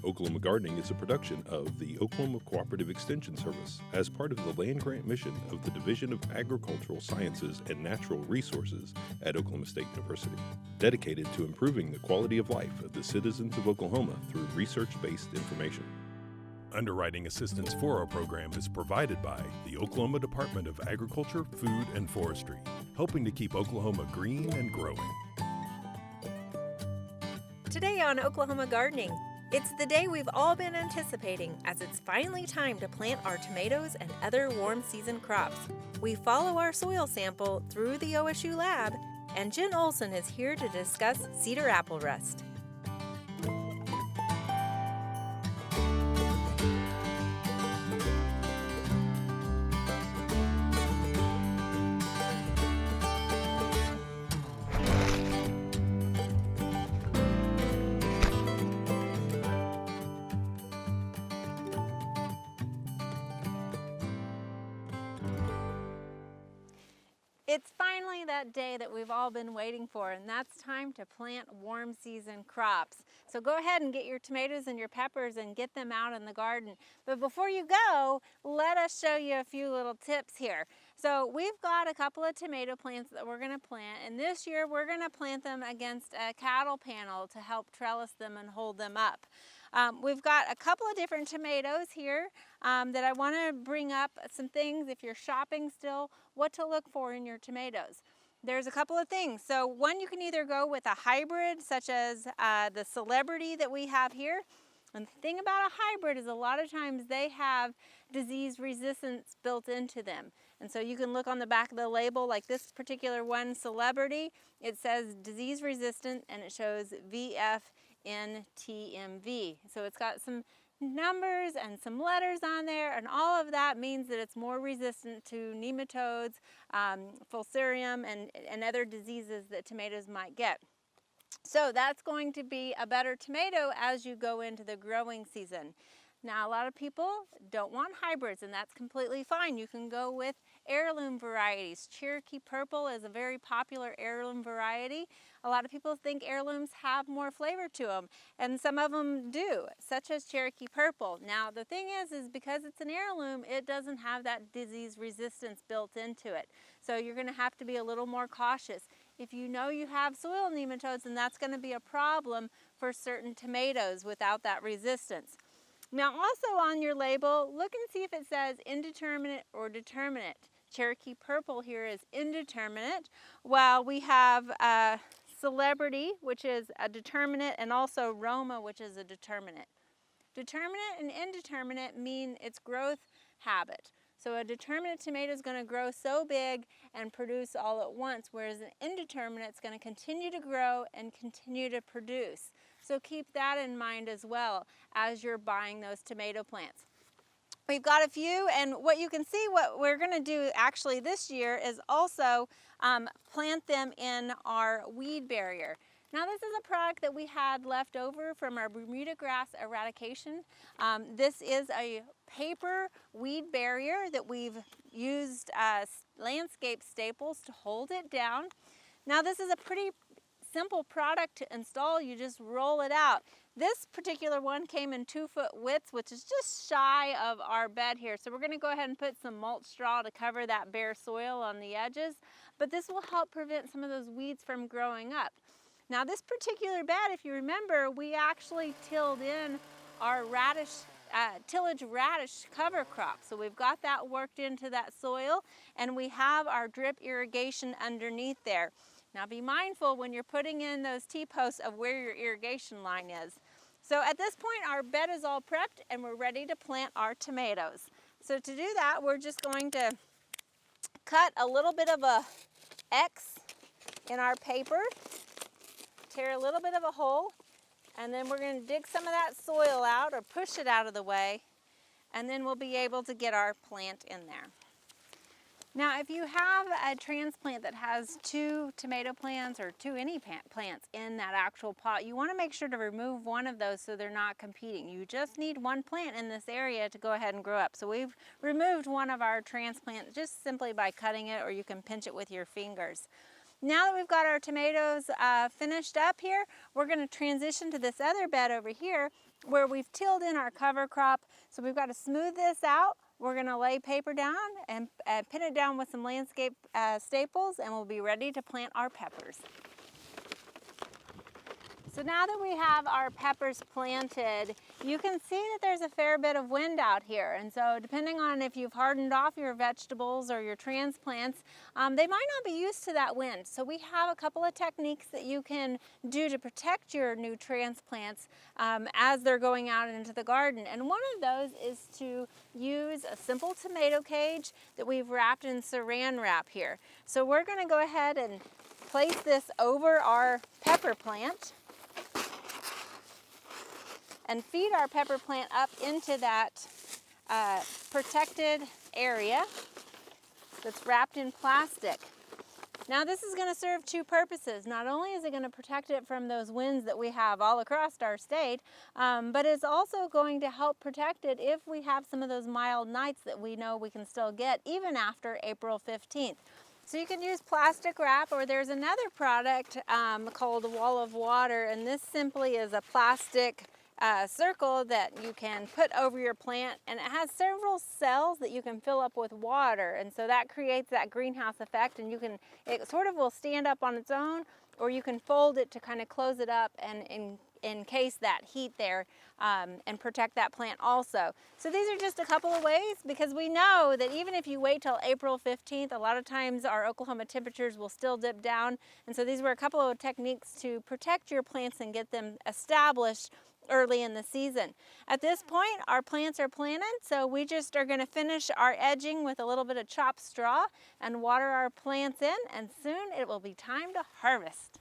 Oklahoma Gardening is a production of the Oklahoma Cooperative Extension Service as part of the land grant mission of the Division of Agricultural Sciences and Natural Resources at Oklahoma State University, dedicated to improving the quality of life of the citizens of Oklahoma through research-based information. Underwriting assistance for our program is provided by the Oklahoma Department of Agriculture, Food, and Forestry, helping to keep Oklahoma green and growing. Today on Oklahoma Gardening, it's the day we've all been anticipating as it's finally time to plant our tomatoes and other warm season crops. We follow our soil sample through the OSU lab, and Jen Olson is here to discuss cedar apple rust. It's finally that day that we've all been waiting for, and that's time to plant warm season crops. So go ahead and get your tomatoes and your peppers and get them out in the garden. But before you go, let us show you a few little tips here. So we've got a couple of tomato plants that we're going to plant, and this year we're going to plant them against a cattle panel to help trellis them and hold them up. We've got a couple of different tomatoes here that I want to bring up some things if you're shopping still, what to look for in your tomatoes. There's a couple of things. So one, you can either go with a hybrid such as the Celebrity that we have here. And the thing about a hybrid is a lot of times they have disease resistance built into them. And so you can look on the back of the label, like this particular one, Celebrity, it says disease resistant and it shows VFNTMV. So it's got some numbers and some letters on there, and all of that means that it's more resistant to nematodes, fusarium, and other diseases that tomatoes might get. So that's going to be a better tomato as you go into the growing season. Now, a lot of people don't want hybrids, and that's completely fine. You can go with heirloom varieties. Cherokee Purple is a very popular heirloom variety. A lot of people think heirlooms have more flavor to them, and some of them do, such as Cherokee Purple. Now, the thing is because it's an heirloom, it doesn't have that disease resistance built into it. So you're going to have to be a little more cautious. If you know you have soil nematodes, then that's going to be a problem for certain tomatoes without that resistance. Now, also on your label, look and see if it says indeterminate or determinate. Cherokee Purple here is indeterminate, while we have Celebrity, which is a determinate, and also Roma, which is a determinate. Determinate and indeterminate mean its growth habit. So a determinate tomato is going to grow so big and produce all at once, whereas an indeterminate is going to continue to grow and continue to produce. So keep that in mind as well as you're buying those tomato plants. We've got a few, and what you can see, what we're going to do actually this year is also plant them in our weed barrier. Now, this is a product that we had left over from our Bermuda grass eradication. This is a paper weed barrier that we've used landscape staples to hold it down. Now, this is a pretty simple product to install. You just roll it out. This particular one came in 2-foot widths, which is just shy of our bed here. So we're going to go ahead and put some mulch straw to cover that bare soil on the edges. But this will help prevent some of those weeds from growing up. Now, this particular bed, if you remember, we actually tilled in our tillage radish cover crop. So we've got that worked into that soil, and we have our drip irrigation underneath there. Now, be mindful when you're putting in those T-posts of where your irrigation line is. So at this point, our bed is all prepped and we're ready to plant our tomatoes. So to do that, we're just going to cut a little bit of a X in our paper, tear a little bit of a hole, and then we're going to dig some of that soil out or push it out of the way, and then we'll be able to get our plant in there. Now, if you have a transplant that has 2 tomato plants or any plants in that actual pot, you want to make sure to remove one of those so they're not competing. You just need one plant in this area to go ahead and grow up. So we've removed one of our transplants just simply by cutting it, or you can pinch it with your fingers. Now that we've got our tomatoes finished up here, we're going to transition to this other bed over here. where we've tilled in our cover crop. So we've got to smooth this out. We're going to lay paper down and pin it down with some landscape staples, and we'll be ready to plant our peppers. So now that we have our peppers planted, you can see that there's a fair bit of wind out here. And so depending on if you've hardened off your vegetables or your transplants, they might not be used to that wind. So we have a couple of techniques that you can do to protect your new transplants as they're going out into the garden. And one of those is to use a simple tomato cage that we've wrapped in saran wrap here. So we're going to go ahead and place this over our pepper plant and feed our pepper plant up into that protected area that's wrapped in plastic. Now this is going to serve two purposes. Not only is it going to protect it from those winds that we have all across our state, but it's also going to help protect it if we have some of those mild nights that we know we can still get even after April 15th. So you can use plastic wrap, or there's another product called Wall of Water, and this simply is a plastic circle that you can put over your plant, and it has several cells that you can fill up with water, and so that creates that greenhouse effect, and it sort of will stand up on its own, or you can fold it to kind of close it up and encase that heat there and protect that plant also. So these are just a couple of ways, because we know that even if you wait till April 15th, a lot of times our Oklahoma temperatures will still dip down, and so these were a couple of techniques to protect your plants and get them established early in the season. At this point, our plants are planted, so we just are going to finish our edging with a little bit of chopped straw and water our plants in, and soon it will be time to harvest.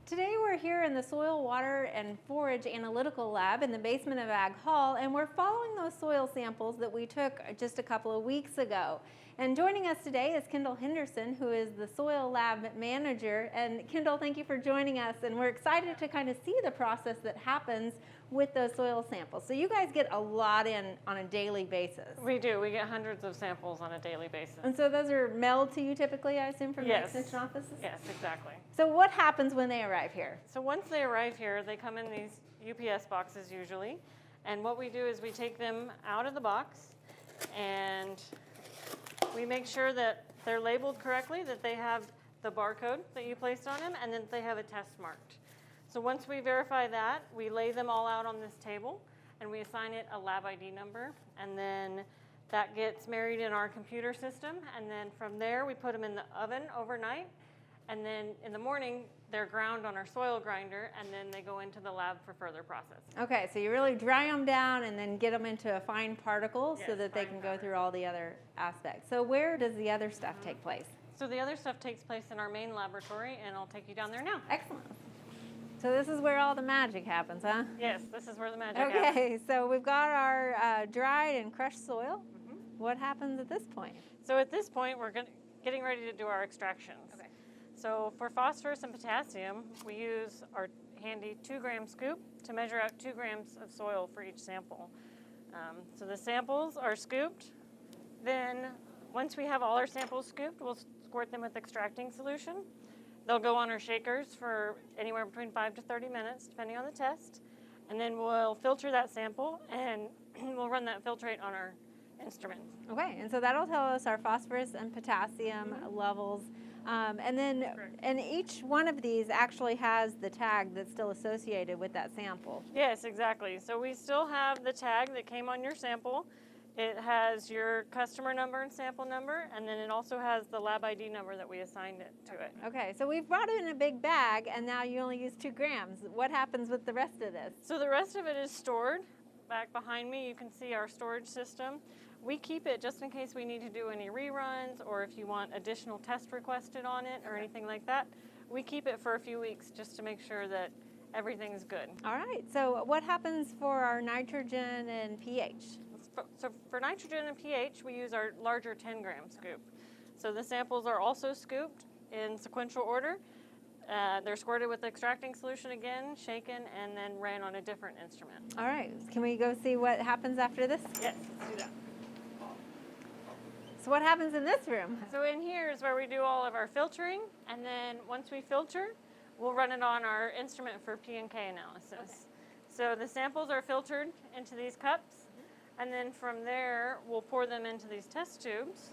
Today we're here in the Soil, Water, and Forage Analytical Lab in the basement of Ag Hall, and we're following those soil samples that we took just a couple of weeks ago. And joining us today is Kendal Henderson, who is the Soil Lab Manager. And Kendal, thank you for joining us, and we're excited to kind of see the process that happens with those soil samples. So you guys get a lot in on a daily basis. We do. We get hundreds of samples on a daily basis. And so those are mailed to you typically, I assume, from the extension offices? Yes, exactly. So what happens when they arrive here? So once they arrive here, they come in these UPS boxes usually. And what we do is we take them out of the box and we make sure that they're labeled correctly, that they have the barcode that you placed on them, and then they have a test marked. So once we verify that, we lay them all out on this table and we assign it a lab ID number, and then that gets married in our computer system, and then from there we put them in the oven overnight, and then in the morning they're ground on our soil grinder, and then they go into the lab for further processing. Okay, so you really dry them down and then get them into a fine particle so that they can go through all the other aspects. So where does the other stuff take place? So the other stuff takes place in our main laboratory, and I'll take you down there now. Excellent. So this is where all the magic happens, huh? Yes, this is where the magic happens. Okay, so we've got our dried and crushed soil. What happens at this point? So at this point, we're getting ready to do our extractions. Okay. So for phosphorus and potassium, we use our handy 2-gram scoop to measure out 2 grams of soil for each sample. So the samples are scooped. Then once we have all our samples scooped, we'll squirt them with extracting solution. They'll go on our shakers for anywhere between 5 to 30 minutes, depending on the test. And then we'll filter that sample, and we'll run that filtrate on our instruments. Okay, and so that'll tell us our phosphorus and potassium levels. And each one of these actually has the tag that's still associated with that sample. Yes, exactly. So we still have the tag that came on your sample. It has your customer number and sample number, and then it also has the lab ID number that we assigned it to it. Okay, so we've brought it in a big bag, and now you only use 2 grams. What happens with the rest of this? So the rest of it is stored. Back behind me, you can see our storage system. We keep it just in case we need to do any reruns, or if you want additional test requested on it or anything like that. We keep it for a few weeks just to make sure that everything's good. All right, so what happens for our nitrogen and pH? So for nitrogen and pH, we use our larger 10-gram scoop. So the samples are also scooped in sequential order. They're squirted with extracting solution again, shaken, and then ran on a different instrument. All right, can we go see what happens after this? Yes, let's do that. So what happens in this room? So in here is where we do all of our filtering, and then once we filter, we'll run it on our instrument for P&K analysis. Okay. So the samples are filtered into these cups, and then from there, we'll pour them into these test tubes.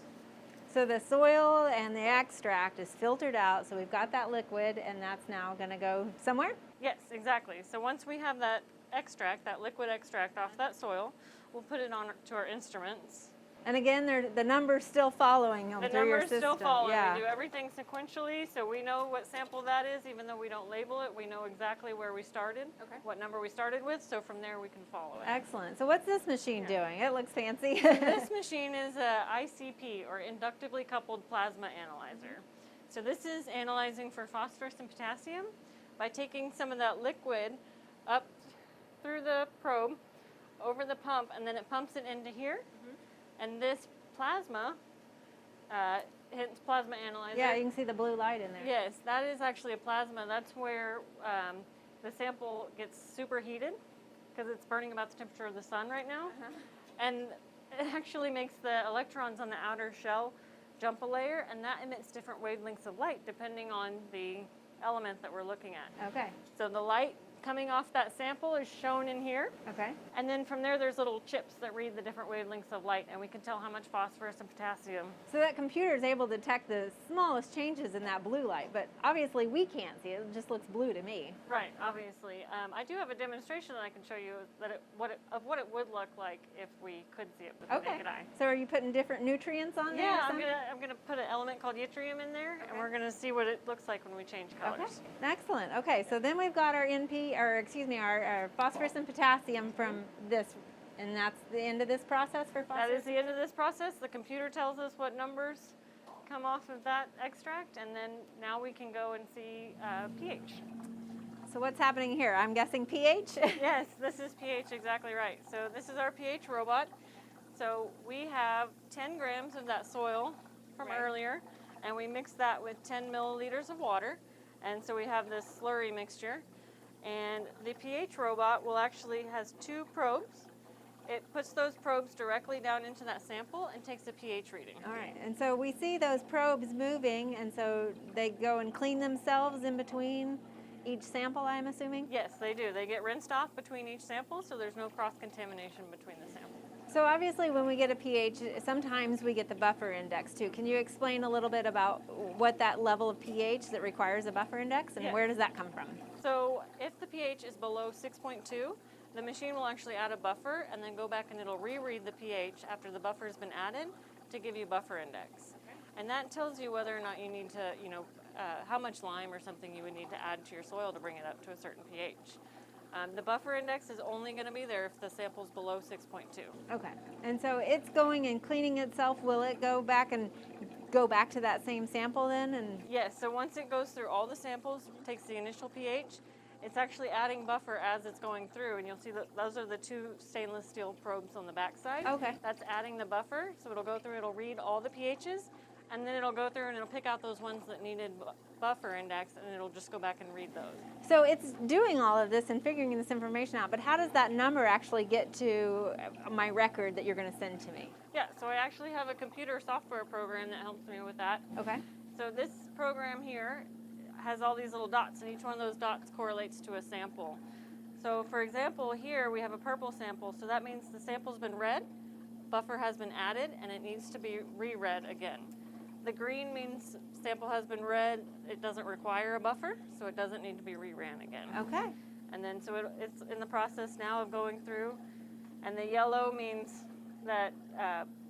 So the soil and the extract is filtered out, so we've got that liquid, and that's now going to go somewhere? Yes, exactly. So once we have that extract, that liquid extract off that soil, we'll put it on to our instruments. And again, the number's still following them through your system. The number's still following. Yeah. We do everything sequentially, so we know what sample that is. Even though we don't label it, we know exactly where we started, what number we started with, so from there we can follow it. Excellent. So what's this machine doing? It looks fancy. This machine is a ICP, or inductively coupled plasma analyzer. So this is analyzing for phosphorus and potassium by taking some of that liquid up through the probe, over the pump, and then it pumps it into here. And this plasma, hence plasma analyzer. Yeah, you can see the blue light in there. Yes, that is actually a plasma. That's where the sample gets superheated because it's burning about the temperature of the sun right now. And it actually makes the electrons on the outer shell jump a layer, and that emits different wavelengths of light depending on the element that we're looking at. Okay. So the light coming off that sample is shown in here. Okay. And then from there, there's little chips that read the different wavelengths of light, and we can tell how much phosphorus and potassium. So that computer is able to detect the smallest changes in that blue light, but obviously we can't see it. It just looks blue to me. Right, obviously. I do have a demonstration that I can show you that of what it would look like if we could see it with the naked eye. So are you putting different nutrients on there? Yeah, I'm gonna put an element called yttrium in there, and we're gonna see what it looks like when we change colors. Okay. Excellent. Okay, so then we've got our our phosphorus and potassium from this, and that's the end of this process for phosphorus? That is the end of this process. The computer tells us what numbers come off of that extract, and then now we can go and see pH. So what's happening here? I'm guessing pH? Yes, this is pH, exactly right. So this is our pH robot. So we have 10 grams of that soil from earlier, and we mix that with 10 milliliters of water, and so we have this slurry mixture. And the pH robot has 2 probes. It puts those probes directly down into that sample and takes a pH reading. All right, and so we see those probes moving, and so they go and clean themselves in between each sample, I'm assuming? Yes, they do. They get rinsed off between each sample, so there's no cross-contamination between the samples. So obviously when we get a pH, sometimes we get the buffer index too. Can you explain a little bit about what that level of pH that requires a buffer index, and where does that come from? So if the pH is below 6.2, the machine will actually add a buffer and then go back and it'll reread the pH after the buffer has been added to give you buffer index. And that tells you whether or not you need to, how much lime or something you would need to add to your soil to bring it up to a certain pH. The buffer index is only going to be there if the sample's below 6.2. Okay, and so it's going and cleaning itself. Will it go back to that same sample then? And yes, so once it goes through all the samples, takes the initial pH, it's actually adding buffer as it's going through, and you'll see that those are the 2 stainless steel probes on the back side. Okay. That's adding the buffer, so it'll go through, it'll read all the pHs, and then it'll go through and it'll pick out those ones that needed buffer index, and it'll just go back and read those. So it's doing all of this and figuring this information out, but how does that number actually get to my record that you're going to send to me? Yeah, so I actually have a computer software program that helps me with that. Okay. So this program here has all these little dots, and each one of those dots correlates to a sample. So for example, here we have a purple sample, so that means the sample's been read, buffer has been added, and it needs to be reread again. The green means sample has been read, it doesn't require a buffer, so it doesn't need to be reran again. Okay. And then so it's in the process now of going through, and the yellow means that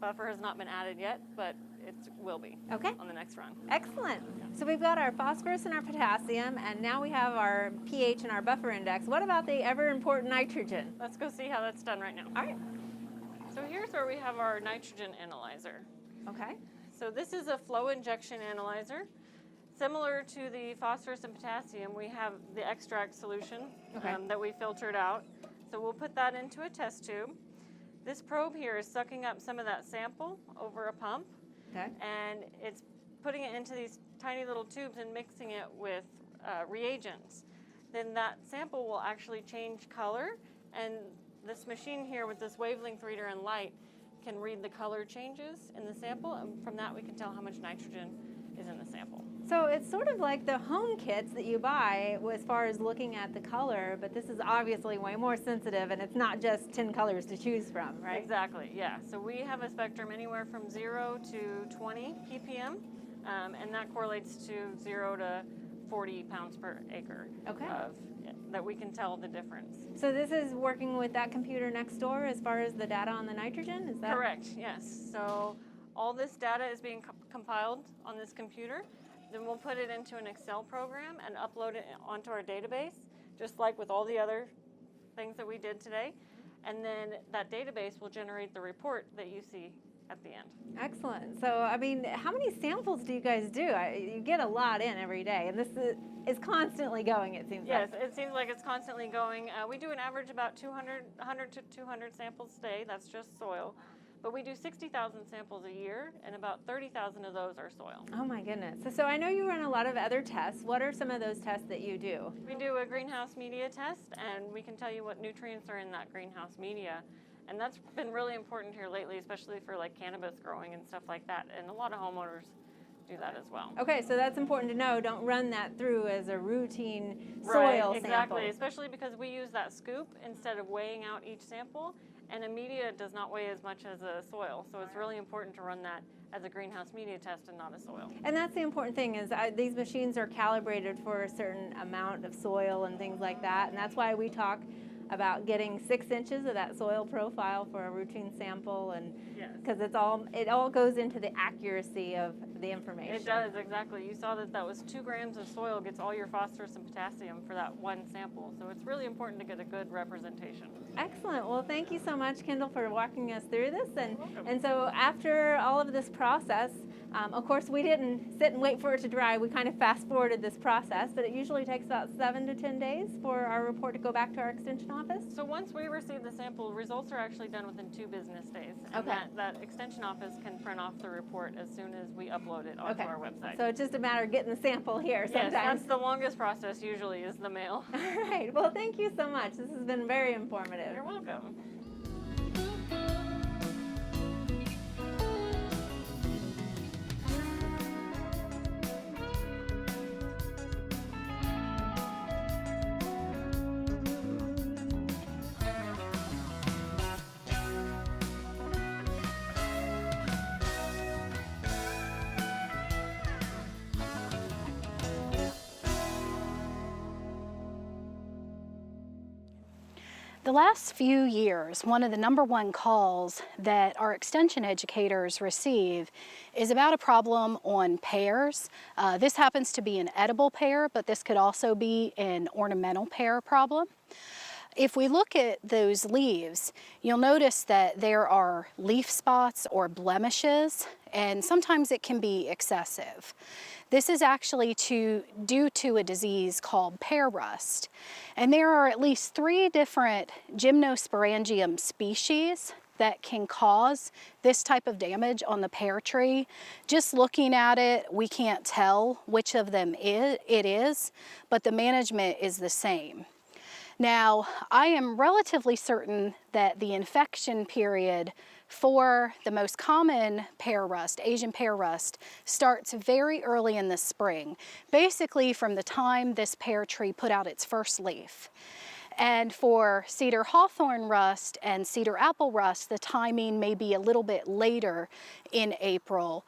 buffer has not been added yet, but it will be on the next run. Excellent. So we've got our phosphorus and our potassium, and now we have our pH and our buffer index. What about the ever important nitrogen? Let's go see how that's done right now. All right. So here's where we have our nitrogen analyzer. Okay. So this is a flow injection analyzer. Similar to the phosphorus and potassium, we have the extract solution that we filtered out. So we'll put that into a test tube. This probe here is sucking up some of that sample over a pump, Okay. and it's putting it into these tiny little tubes and mixing it with reagents. Then that sample will actually change color, and this machine here with this wavelength reader and light can read the color changes in the sample, and from that we can tell how much nitrogen is in the sample. So it's sort of like the home kits that you buy as far as looking at the color, but this is obviously way more sensitive, and it's not just 10 colors to choose from, right? Exactly, yeah. So we have a spectrum anywhere from 0 to 20 ppm, and that correlates to 0 to 40 pounds per acre. Okay. That we can tell the difference. So this is working with that computer next door as far as the data on the nitrogen, is that? Correct, yes. So all this data is being compiled on this computer. Then we'll put it into an Excel program and upload it onto our database, just like with all the other things that we did today. And then that database will generate the report that you see at the end. Excellent. So, I mean, how many samples do you guys do? You get a lot in every day, and this is constantly going, it seems like. Yes, it seems like it's constantly going. We do an average about 100 to 200 samples a day. That's just soil. But we do 60,000 samples a year, and about 30,000 of those are soil. Oh my goodness. So I know you run a lot of other tests. What are some of those tests that you do? We do a greenhouse media test, and we can tell you what nutrients are in that greenhouse media. And that's been really important here lately, especially for like cannabis growing and stuff like that. And a lot of homeowners do that as well. Okay, so that's important to know. Don't run that through as a routine soil Right, sample. exactly, especially because we use that scoop instead of weighing out each sample. And a media does not weigh as much as a soil, so it's really important to run that as a greenhouse media test and not a soil. And that's the important thing is these machines are calibrated for a certain amount of soil and things like that, and that's why we talk about getting 6 inches of that soil profile for a routine sample, and because it all goes into the accuracy of the information. It does, exactly. You saw that was 2 grams of soil gets all your phosphorus and potassium for that one sample, so it's really important to get a good representation. Excellent. Well, thank you so much, Kendal, for walking us through this. And so after all of this process, of course, we didn't sit and wait for it to dry. We kind of fast forwarded this process, but it usually takes about 7 to 10 days for our report to go back to our extension office. So once we receive the sample, results are actually done within 2 business days. And Okay. that extension office can print off the report as soon as we upload it onto our website. So it's just a matter of getting the sample here sometimes. Yes, that's the longest process usually is the mail. All right. Well, thank you so much. This has been very informative. You're welcome. The last few years, one of the #1 calls that our extension educators receive is about a problem on pears. This happens to be an edible pear, but this could also be an ornamental pear problem. If we look at those leaves, you'll notice that there are leaf spots or blemishes, and sometimes it can be excessive. This is actually due to a disease called pear rust. And there are at least 3 different Gymnosporangium species that can cause this type of damage on the pear tree. Just looking at it, we can't tell which of them it is, but the management is the same. Now, I am relatively certain that the infection period for the most common pear rust, Asian pear rust, starts very early in the spring, basically from the time this pear tree put out its first leaf. And for cedar hawthorn rust and cedar apple rust, the timing may be a little bit later in April,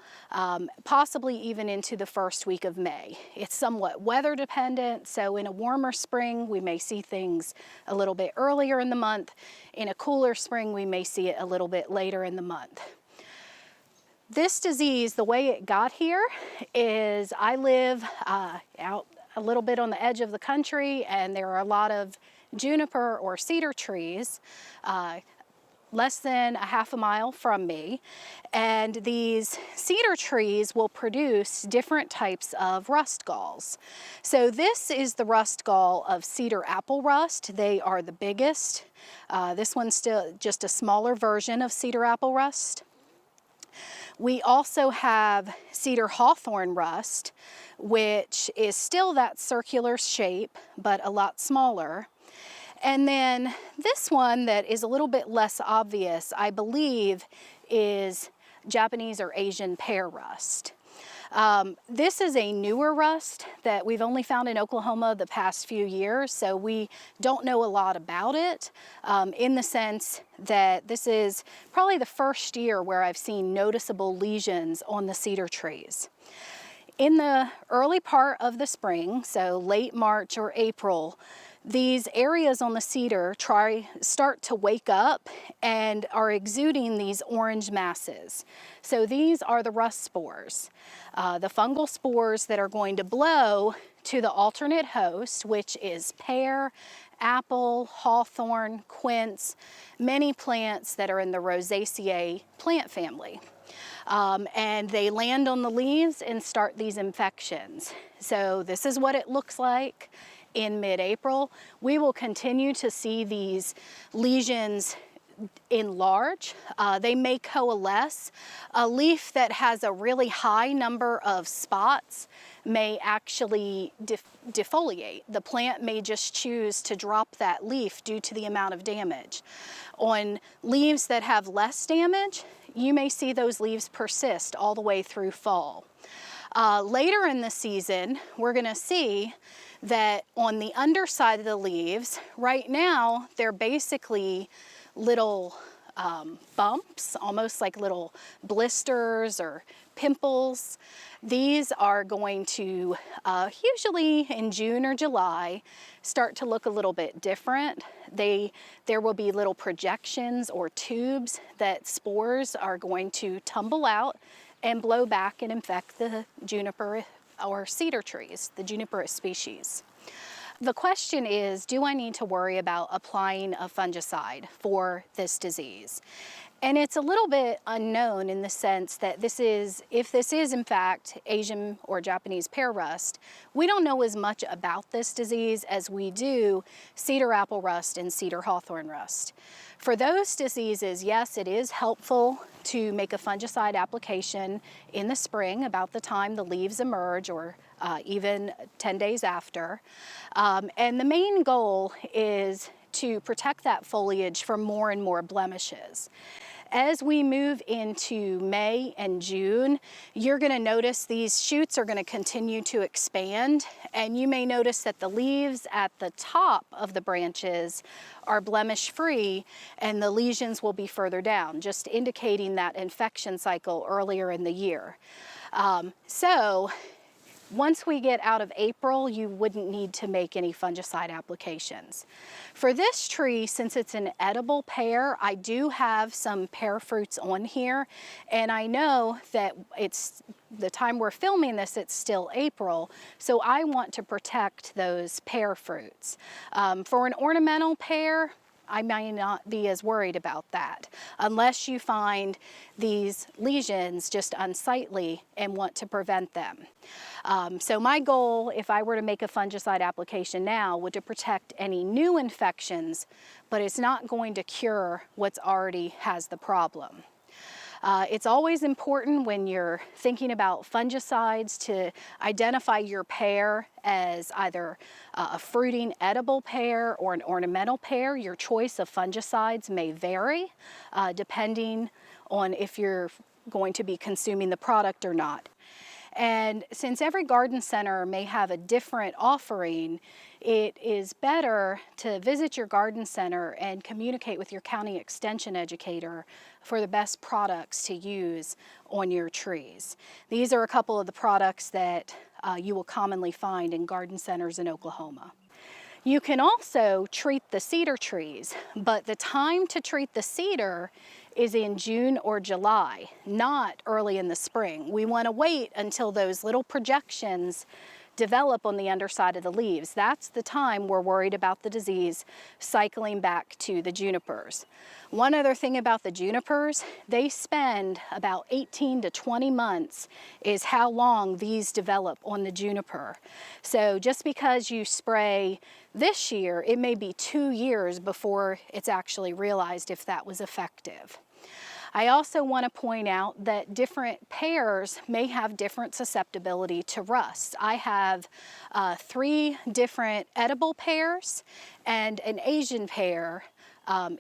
possibly even into the first week of May. It's somewhat weather dependent, so in a warmer spring, we may see things a little bit earlier in the month. In a cooler spring, we may see it a little bit later in the month. This disease, the way it got here is I live out a little bit on the edge of the country, and there are a lot of juniper or cedar trees less than a half a mile from me, and these cedar trees will produce different types of rust galls. So this is the rust gall of cedar apple rust. They are the biggest. This one's still just a smaller version of cedar apple rust. We also have cedar hawthorn rust, which is still that circular shape, but a lot smaller. And then this one that is a little bit less obvious, I believe, is Japanese or Asian pear rust. This is a newer rust that we've only found in Oklahoma the past few years, so we don't know a lot about it in the sense that this is probably the first year where I've seen noticeable lesions on the cedar trees. In the early part of the spring, so late March or April, these areas on the cedar start to wake up and are exuding these orange masses. So these are the rust spores, the fungal spores that are going to blow to the alternate host, which is pear, apple, hawthorn, quince, many plants that are in the Rosaceae plant family. And they land on the leaves and start these infections. So this is what it looks like in mid-April. We will continue to see these lesions enlarge. They may coalesce. A leaf that has a really high number of spots may actually defoliate. The plant may just choose to drop that leaf due to the amount of damage. On leaves that have less damage, you may see those leaves persist all the way through fall. Later in the season, we're going to see that on the underside of the leaves, right now, they're basically little bumps, almost like little blisters or pimples. These are going to, usually in June or July, start to look a little bit different. There will be little projections or tubes that spores are going to tumble out and blow back and infect the juniper or cedar trees, the Juniperus species. The question is, do I need to worry about applying a fungicide for this disease? And it's a little bit unknown in the sense that if this is in fact Asian or Japanese pear rust, we don't know as much about this disease as we do cedar apple rust and cedar hawthorn rust. For those diseases, yes, it is helpful to make a fungicide application in the spring about the time the leaves emerge, or even 10 days after. And the main goal is to protect that foliage from more and more blemishes. As we move into May and June, you're going to notice these shoots are going to continue to expand, and you may notice that the leaves at the top of the branches are blemish-free and the lesions will be further down, just indicating that infection cycle earlier in the year. So once we get out of April, you wouldn't need to make any fungicide applications. For this tree, since it's an edible pear, I do have some pear fruits on here, and I know that it's the time we're filming this, it's still April, so I want to protect those pear fruits. For an ornamental pear, I may not be as worried about that unless you find these lesions just unsightly and want to prevent them. So my goal, if I were to make a fungicide application now, would to protect any new infections, but it's not going to cure what's already has the problem. It's always important when you're thinking about fungicides to identify your pear as either a fruiting edible pear or an ornamental pear. Your choice of fungicides may vary depending on if you're going to be consuming the product or not. And since every garden center may have a different offering, it is better to visit your garden center and communicate with your county extension educator for the best products to use on your trees. These are a couple of the products that you will commonly find in garden centers in Oklahoma. You can also treat the cedar trees, but the time to treat the cedar is in June or July, not early in the spring. We want to wait until those little projections develop on the underside of the leaves. That's the time we're worried about the disease cycling back to the junipers. One other thing about the junipers, they spend about 18 to 20 months is how long these develop on the juniper. So just because you spray this year, it may be 2 years before it's actually realized if that was effective. I also want to point out that different pears may have different susceptibility to rust. I have 3 different edible pears and an Asian pear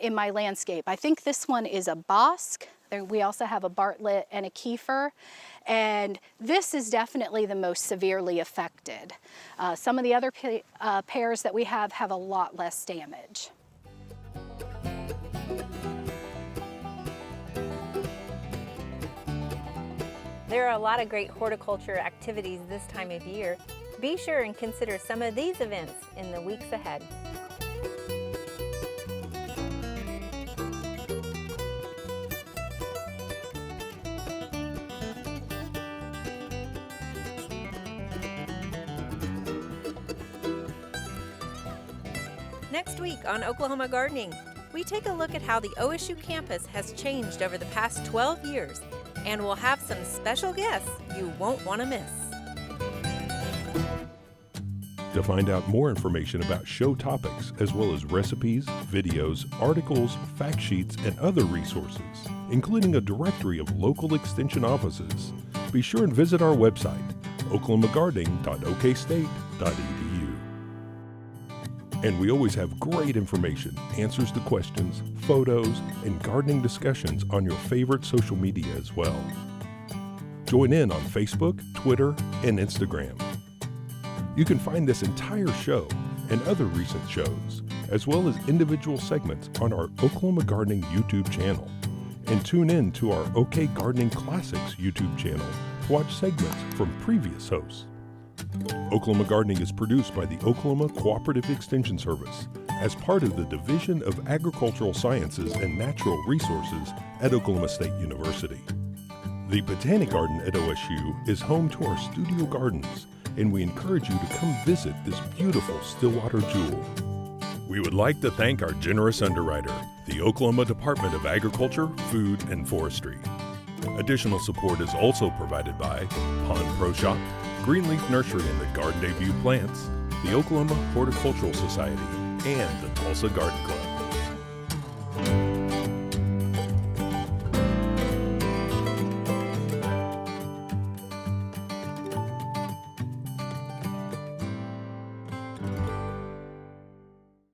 in my landscape. I think this one is a Bosc. We also have a Bartlett and a Kiefer, and this is definitely the most severely affected. Some of the other pears that we have a lot less damage. There are a lot of great horticulture activities this time of year. Be sure and consider some of these events in the weeks ahead. Next week on Oklahoma Gardening, we take a look at how the OSU campus has changed over the past 12 years, and we'll have some special guests you won't want to miss. To find out more information about show topics, as well as recipes, videos, articles, fact sheets, and other resources, including a directory of local extension offices, be sure and visit our website, oklahomagardening.okstate.edu. And we always have great information, answers to questions, photos, and gardening discussions on your favorite social media as well. Join in on Facebook, Twitter, and Instagram. You can find this entire show and other recent shows, as well as individual segments on our Oklahoma Gardening YouTube channel. And tune in to our OK Gardening Classics YouTube channel to watch segments from previous hosts. Oklahoma Gardening is produced by the Oklahoma Cooperative Extension Service as part of the Division of Agricultural Sciences and Natural Resources at Oklahoma State University. The Botanic Garden at OSU is home to our studio gardens, and we encourage you to come visit this beautiful Stillwater jewel. We would like to thank our generous underwriter, the Oklahoma Department of Agriculture, Food, and Forestry. Additional support is also provided by Pond Pro Shop, Greenleaf Nursery and the Garden Debut Plants, the Oklahoma Horticultural Society, and the Tulsa Garden Club.